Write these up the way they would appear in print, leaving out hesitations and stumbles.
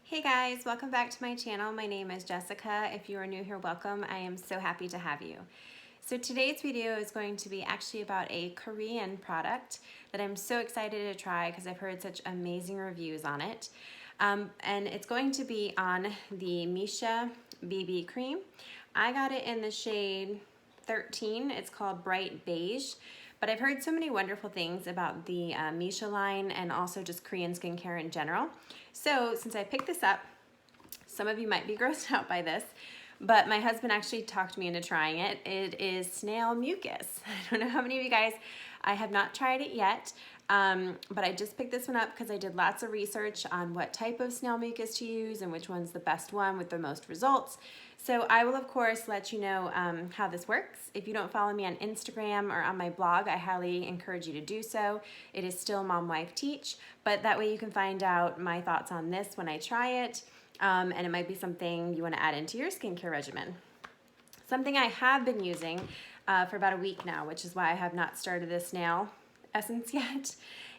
Hey guys, welcome back to my channel. My name is Jessica. If you are new here, welcome. I am so happy to have you. So today's video is going to be actually about a Korean product that I'm so excited to try because I've heard such amazing reviews on it. And it's going to be on the Missha BB cream. I got it in the shade 13. It's called Bright Beige. But I've heard so many wonderful things about the Missha line and also just Korean skincare in general. So since I picked this up, some of you might be grossed out by this, but my husband actually talked me into trying it. It is Snail Mucus. I don't know how many of you guys, I have not tried it yet, but I just picked this one up because I did lots of research on what type of snail mucus to use and which one's the best one with the most results. So I will of course let you know how this works. If you don't follow me on Instagram or on my blog, I highly encourage you to do so. It is still mom.wife.teach, but that way you can find out my thoughts on this when I try it, and it might be something you want to add into your skincare regimen. Something I have been using for about a week now, which is why I have not started this snail essence yet,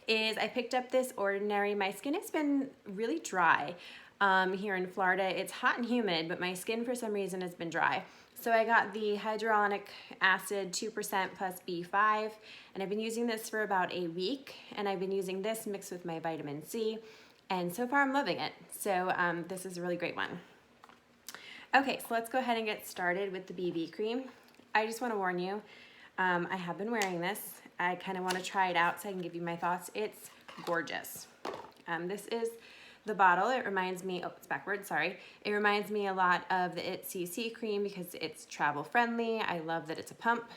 is I picked up this Ordinary. My skin has been really dry here in Florida. It's hot and humid, but my skin for some reason has been dry. So I got the hyaluronic acid 2% plus B5, and I've been using this for about a week, and I've been using this mixed with my vitamin C, and so far I'm loving it. So this is a really great one. Okay, so let's go ahead and get started with the BB cream. I just want to warn you, I have been wearing this. I kind of want to try it out so I can give you my thoughts. It's gorgeous. This is the bottle. It reminds me, oh, it's backwards, sorry. It reminds me a lot of the It CC cream because it's travel friendly. I love that it's a pump,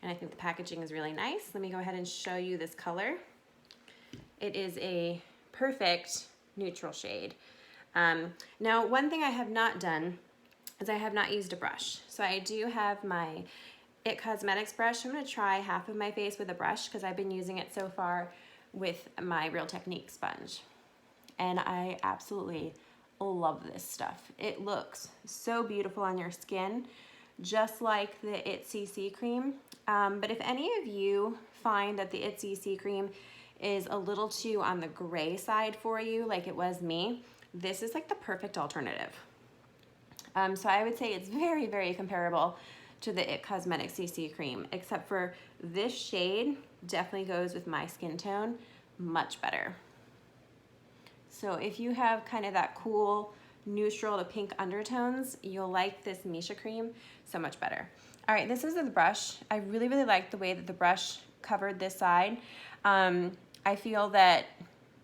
and I think the packaging is really nice. Let me go ahead and show you this color. It is a perfect neutral shade. Now, one thing I have not done is I have not used a brush. So I do have my It Cosmetics brush. I'm going to try half of my face with a brush because I've been using it so far with my Real Technique sponge. And I absolutely love this stuff. It looks so beautiful on your skin, just like the It CC cream. But if any of you find that the It CC cream is a little too on the gray side for you, like it was me, this is like the perfect alternative. So I would say it's very, very comparable to the It Cosmetics CC cream, except for this shade definitely goes with my skin tone much better. So if you have kind of that cool neutral to pink undertones, you'll like this Missha cream so much better. All right, this is the brush. I really, really like the way that the brush covered this side. I feel that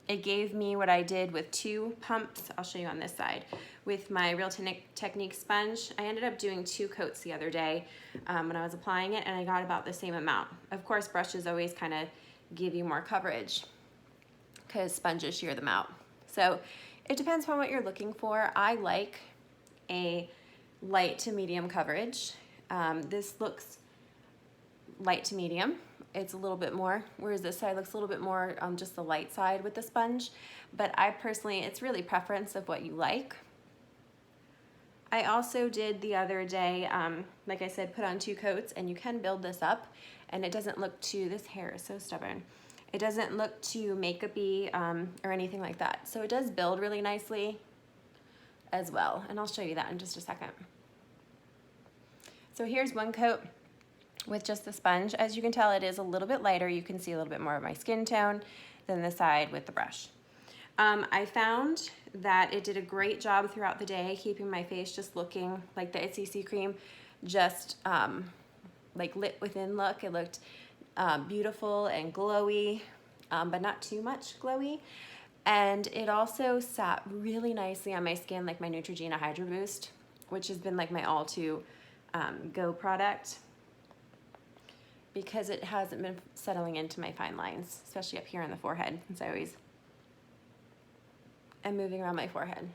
it gave me what I did with 2 pumps. I'll show you on this side. With my Real Technique sponge, I ended up doing 2 coats the other day when I was applying it, and I got about the same amount. Of course, brushes always kind of give you more coverage because sponges shear them out. So it depends on what you're looking for. I like a light to medium coverage. This looks light to medium. It's a little bit more, whereas this side looks a little bit more just the light side with the sponge. But I personally, it's really preference of what you like. I also did the other day, like I said, put on 2 coats, and you can build this up, and it doesn't look too, this hair is so stubborn. It doesn't look too makeup-y or anything like that. So it does build really nicely as well, and I'll show you that in just a second. So here's 1 coat with just the sponge. As you can tell, it is a little bit lighter. You can see a little bit more of my skin tone than the side with the brush. I found that it did a great job throughout the day, keeping my face just looking like the It CC cream, just like lit within look. It looked beautiful and glowy, but not too much glowy. And it also sat really nicely on my skin, like my Neutrogena Hydro Boost, which has been like my all-to-go product, because it hasn't been settling into my fine lines, especially up here on the forehead, since I always am moving around my forehead.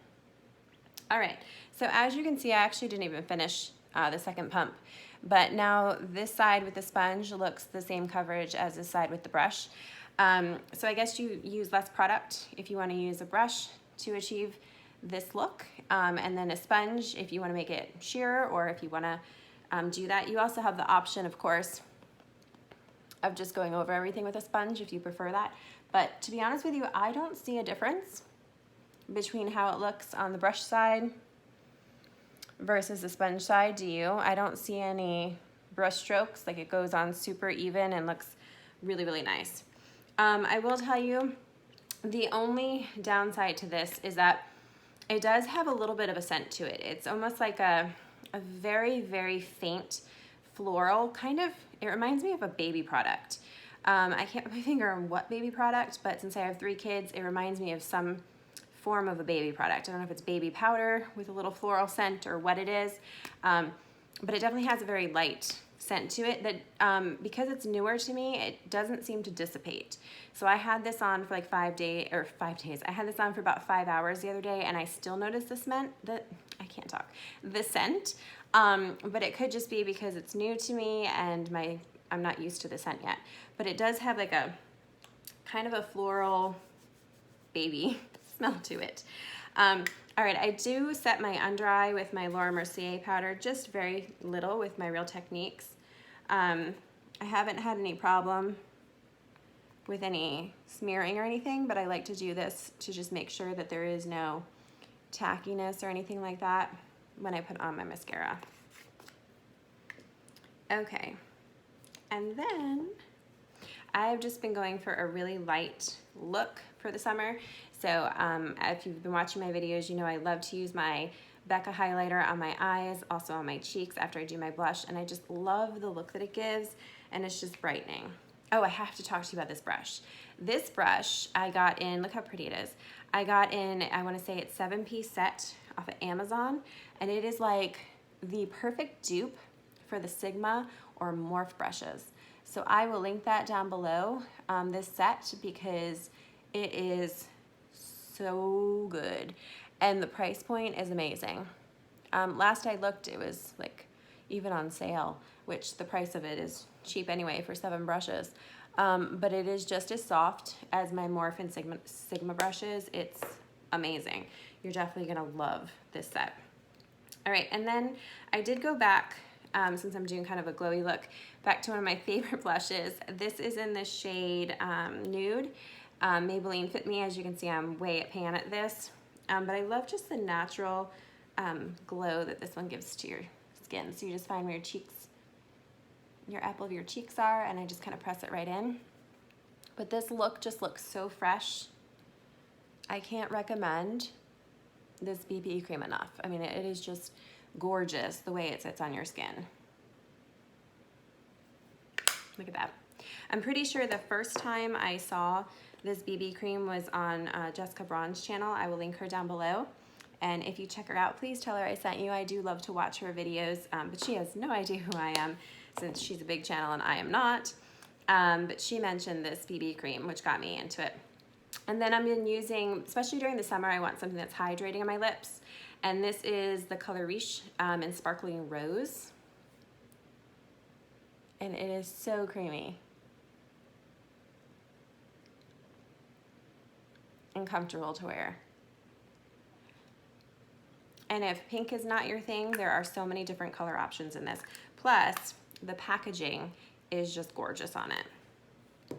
All right, so as you can see, I actually didn't even finish the second pump, but now this side with the sponge looks the same coverage as this side with the brush. So I guess you use less product if you want to use a brush to achieve this look, and then a sponge if you want to make it sheer, or if you want to do that. You also have the option, of course, of just going over everything with a sponge if you prefer that. But to be honest with you, I don't see a difference between how it looks on the brush side versus the sponge side, do you? I don't see any brush strokes. Like, it goes on super even and looks really, really nice. I will tell you, the only downside to this is that it does have a little bit of a scent to it. It's almost like a very, very faint floral kind of. It reminds me of a baby product. I can't put my finger on what baby product, but since I have 3 kids, it reminds me of some form of a baby product. I don't know if it's baby powder with a little floral scent or what it is, but it definitely has a very light scent to it that because it's newer to me, it doesn't seem to dissipate. So I had this on for like 5 days. I had this on for about 5 hours the other day, and I still noticed the scent. The scent. But it could just be because it's new to me and I'm not used to the scent yet. But it does have like a kind of a floral baby smell to it. All right, I do set my under eye with my Laura Mercier powder, just very little with my Real Techniques. I haven't had any problem with any smearing or anything, but I like to do this to just make sure that there is no tackiness or anything like that when I put on my mascara. Okay, and then I've just been going for a really light look for the summer. So if you've been watching my videos, you know I love to use my Becca highlighter on my eyes, also on my cheeks after I do my blush, and I just love the look that it gives, and it's just brightening. Oh, I have to talk to you about this brush. This brush I got in, look how pretty it is. I got in, I want to say it's 7-piece set off of Amazon, and it is like the perfect dupe for the Sigma or Morph brushes. So I will link that down below, this set, because it is so good. And the price point is amazing. Last I looked, it was like even on sale, which the price of it is cheap anyway for 7 brushes. But it is just as soft as my Morph and Sigma brushes. It's amazing. You're definitely gonna love this set. All right, and then I did go back, since I'm doing kind of a glowy look, back to one of my favorite blushes. This is in the shade Nude. Maybelline Fit Me. As you can see, I'm way at pan at this. But I love just the natural glow that this one gives to your skin. So you just find where your cheeks, your apple of your cheeks are, and I just kind of press it right in. But this look just looks so fresh. I can't recommend this BB cream enough. I mean, it is just gorgeous the way it sits on your skin. Look at that. I'm pretty sure the first time I saw this BB cream was on Jessica Braun's channel. I will link her down below. And if you check her out, please tell her I sent you. I do love to watch her videos, but she has no idea who I am since she's a big channel and I am not. But she mentioned this BB cream, which got me into it. And then I've been using, especially during the summer, I want something that's hydrating on my lips. And this is the color Riche in Sparkling Rose. And it is so creamy and comfortable to wear. And if pink is not your thing, there are so many different color options in this. Plus, the packaging is just gorgeous on it.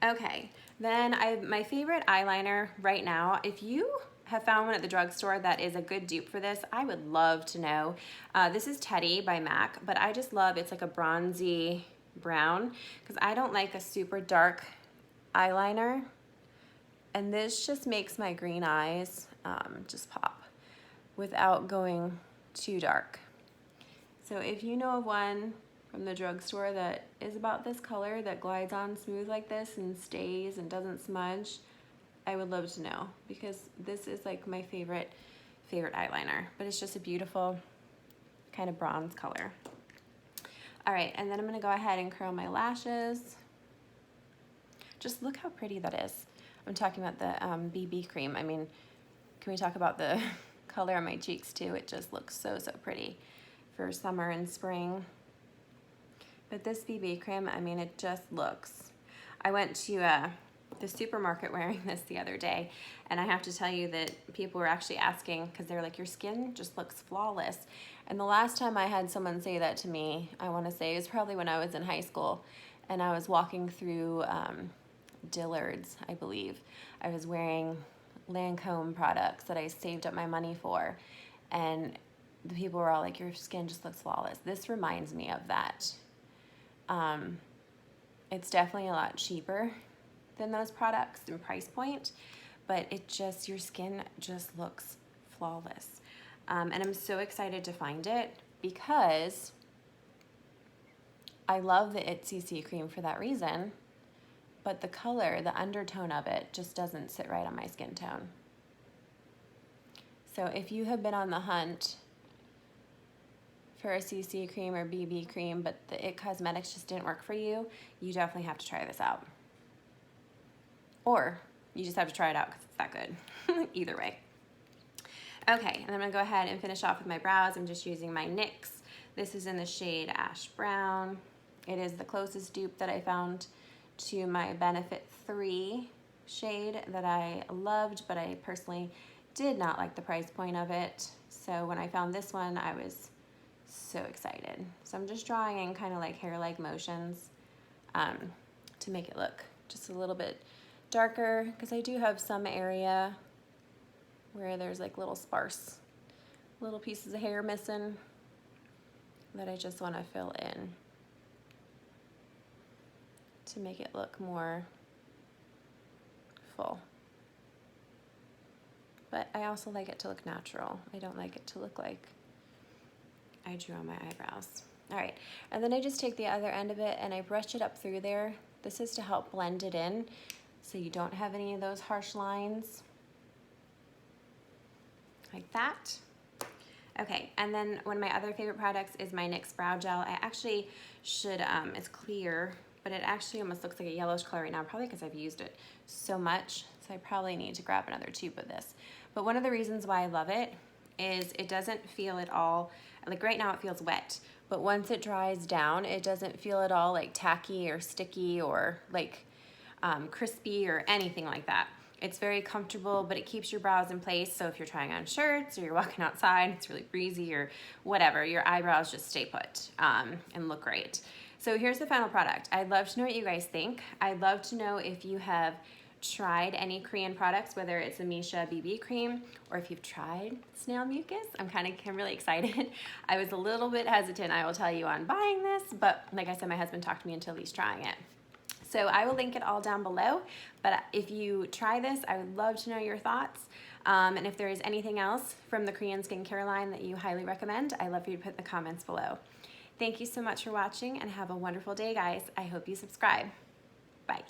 Okay, then my favorite eyeliner right now, if you have found one at the drugstore that is a good dupe for this, I would love to know. This is Teddy by MAC, but I just love, it's like a bronzy brown, because I don't like a super dark eyeliner. And this just makes my green eyes just pop without going too dark. So if you know of one from the drugstore that is about this color, that glides on smooth like this and stays and doesn't smudge, I would love to know, because this is like my favorite eyeliner, but it's just a beautiful kind of bronze color. All right, and then I'm gonna go ahead and curl my lashes. Just look how pretty that is. I'm talking about the BB cream. I mean, can we talk about the color on my cheeks too? It just looks so, so pretty for summer and spring. But this BB cream, I mean, it just looks. I went to the supermarket wearing this the other day, and I have to tell you that people were actually asking, because they're like, your skin just looks flawless. And the last time I had someone say that to me, I want to say it was probably when I was in high school, and I was walking through Dillard's, I believe. I was wearing Lancome products that I saved up my money for, and the people were all like, your skin just looks flawless. This reminds me of that. It's definitely a lot cheaper than those products in price point, but your skin just looks flawless. And I'm so excited to find it because I love the It CC cream for that reason, but the color, the undertone of it just doesn't sit right on my skin tone. So if you have been on the hunt for a CC cream or BB cream, but the It Cosmetics just didn't work for you, you definitely have to try this out. Or you just have to try it out because it's that good. Either way. Okay, and I'm gonna go ahead and finish off with my brows. I'm just using my NYX. This is in the shade Ash Brown. It is the closest dupe that I found to my Benefit 3 shade that I loved, but I personally did not like the price point of it. So when I found this one, I was so excited. So I'm just drawing in kind of like hair-like motions to make it look just a little bit darker, because I do have some area where there's like little sparse little pieces of hair missing that I just want to fill in to make it look more full. But I also like it to look natural. I don't like it to look like I drew on my eyebrows. All right, and then I just take the other end of it and I brush it up through there. This is to help blend it in so you don't have any of those harsh lines. Like that. Okay, and then one of my other favorite products is my NYX Brow Gel. I actually should, it's clear, but it actually almost looks like a yellowish color right now, probably because I've used it so much, so I probably need to grab another tube of this. But one of the reasons why I love it is it doesn't feel at all, like right now it feels wet, but once it dries down, it doesn't feel at all like tacky or sticky or like crispy or anything like that. It's very comfortable, but it keeps your brows in place. So if you're trying on shirts or you're walking outside, it's really breezy or whatever, your eyebrows just stay put and look great. So here's the final product. I'd love to know what you guys think. I'd love to know if you have tried any Korean products, whether it's a Missha BB cream or if you've tried Snail Mucus. I'm really excited. I was a little bit hesitant, I will tell you, on buying this, but like I said, my husband talked me into at least trying it. So I will link it all down below, but if you try this, I would love to know your thoughts. And if there is anything else from the Korean skincare line that you highly recommend, I'd love for you to put in the comments below. Thank you so much for watching and have a wonderful day, guys. I hope you subscribe. Bye.